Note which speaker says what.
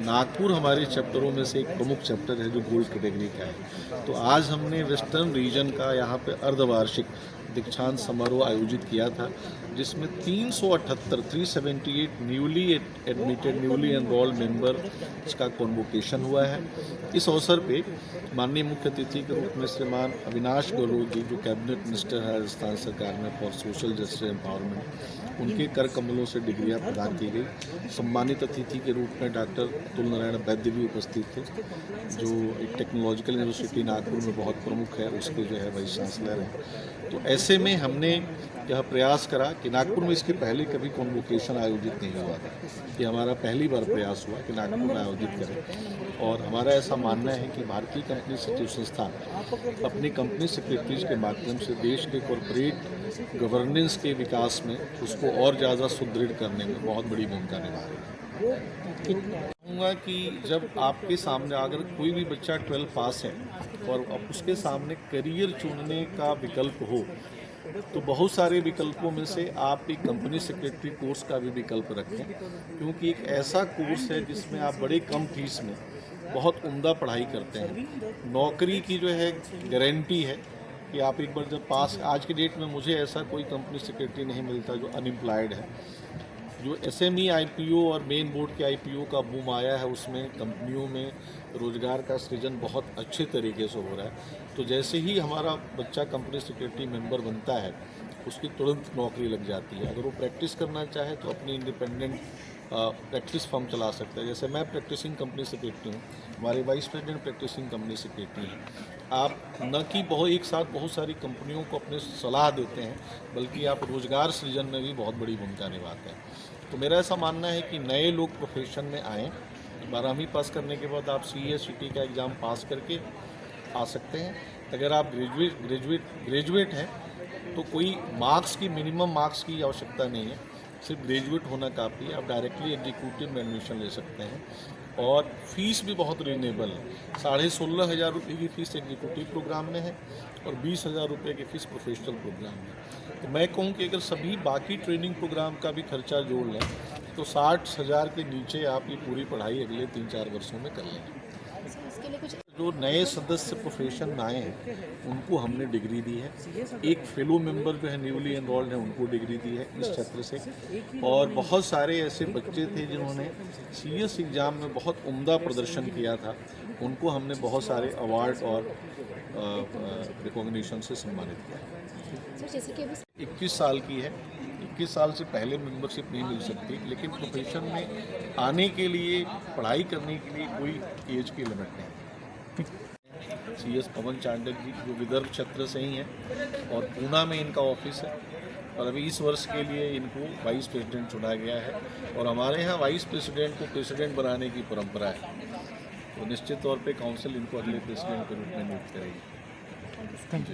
Speaker 1: नागपुर हमारे चैप्टरों में से एक प्रमुख चैप्टर है जो गोल्ड कैटेगरी का है। तो आज हमने वेस्टर्न रीजन का यहाँ पे अर्धवार्षिक दीक्षांत समारोह आयोजित किया था, जिसमें 378 newly admitted newly enrolled member का कॉन्वोकेशन हुआ है। इस अवसर पे माननीय मुख्य अतिथि के रूप में श्रीमान अविनाश गहलोत जी, जो कैबिनेट मिनिस्टर है राजस्थान सरकार में फॉर सोशल जस्टिस एम्पावरमेंट, उनके कर कमलों से डिग्रियां प्रदान की गई। सम्मानित अतिथि के रूप में डॉक्टर तुल नारायण वैद्य भी उपस्थित थे, जो एक टेक्नोलॉजिकल यूनिवर्सिटी नागपुर में बहुत प्रमुख है, उसके जो है वाइस चांसलर हैं। तो ऐसे में हमने यह प्रयास करा कि नागपुर में इसके पहले कभी कॉन्वोकेशन आयोजित नहीं हुआ था। ये हमारा पहली बार प्रयास हुआ कि नागपुर में आयोजित करें, और हमारा ऐसा मानना है कि भारतीय कंपनी सचिव संस्थान अपनी कंपनी सेक्रेटरीज के माध्यम से देश के कॉरपोरेट गवर्नेंस के विकास में उसको और ज़्यादा सुदृढ़ करने में बहुत बड़ी भूमिका निभा रही है। कहूँगा कि जब आपके सामने अगर कोई भी बच्चा 12 पास है और अब उसके सामने करियर चुनने का विकल्प हो, तो बहुत सारे विकल्पों में से आप एक कंपनी सेक्रेटरी कोर्स का भी विकल्प रखें, क्योंकि एक ऐसा कोर्स है जिसमें आप बड़े कम फीस में बहुत उम्दा पढ़ाई करते हैं। नौकरी की जो है गारंटी है कि आप एक बार जब पास, आज के डेट में मुझे ऐसा कोई कंपनी सेक्रेटरी नहीं मिलता जो अनएम्प्लॉयड है। जो एसएमई आईपीओ और मेन बोर्ड के आईपीओ का बूम आया है, उसमें कंपनियों में रोजगार का सृजन बहुत अच्छे तरीके से हो रहा है। तो जैसे ही हमारा बच्चा कंपनी सेक्रेटरी मेंबर बनता है, उसकी तुरंत नौकरी लग जाती है। अगर वो प्रैक्टिस करना चाहे तो अपनी इंडिपेंडेंट प्रैक्टिस फर्म चला सकता है। जैसे मैं प्रैक्टिसिंग कंपनी सेक्रेटरी हूँ, हमारे vice president practising company secretary हैं। आप न कि एक साथ बहुत सारी कंपनियों को अपने सलाह देते हैं, बल्कि आप रोजगार सृजन में भी बहुत बड़ी भूमिका निभाते हैं। तो मेरा ऐसा मानना है कि नए लोग प्रोफेशन में आएँ। 12वीं पास करने के बाद आप CA/CT का एग्ज़ाम पास करके आ सकते हैं। अगर आप ग्रेजुएट हैं तो कोई मार्क्स की, मिनिमम मार्क्स की आवश्यकता नहीं है, सिर्फ ग्रेजुएट होना काफ़ी है। आप डायरेक्टली एग्जीक्यूटिव में एडमिशन ले सकते हैं, और फीस भी बहुत रीजनेबल है। 16,500 रुपये की फ़ीस एग्जीक्यूटिव प्रोग्राम में है और 20,000 रुपये की फ़ीस प्रोफेशनल प्रोग्राम में। तो मैं कहूँ कि अगर सभी बाकी ट्रेनिंग प्रोग्राम का भी खर्चा जोड़ लें तो 60,000 के नीचे आप ये पूरी पढ़ाई अगले 3-4 वर्षों में कर लेंगे। जो नए सदस्य प्रोफेशन में आए हैं उनको हमने डिग्री दी है। एक फेलो मेंबर जो है न्यूली एनरोल्ड है, उनको डिग्री दी है इस क्षेत्र से। और बहुत सारे ऐसे बच्चे थे जिन्होंने CS एग्ज़ाम में बहुत उम्दा प्रदर्शन किया था, उनको हमने बहुत सारे अवार्ड और रिकॉग्निशन से सम्मानित किया। 21 साल की है, 21 साल से पहले मेंबरशिप नहीं मिल सकती, लेकिन प्रोफेशन में आने के लिए, पढ़ाई करने के लिए कोई एज की लिमिट नहीं। CS पवन चांडक जी, जो विदर्भ क्षेत्र से ही हैं और पूना में इनका ऑफिस है, और अभी इस वर्ष के लिए इनको वाइस प्रेसिडेंट चुना गया है। और हमारे यहाँ वाइस प्रेसिडेंट को प्रेसिडेंट बनाने की परंपरा है, तो निश्चित तौर पे काउंसिल इनको अगले प्रेसिडेंट के रूप में नियुक्त करेगी।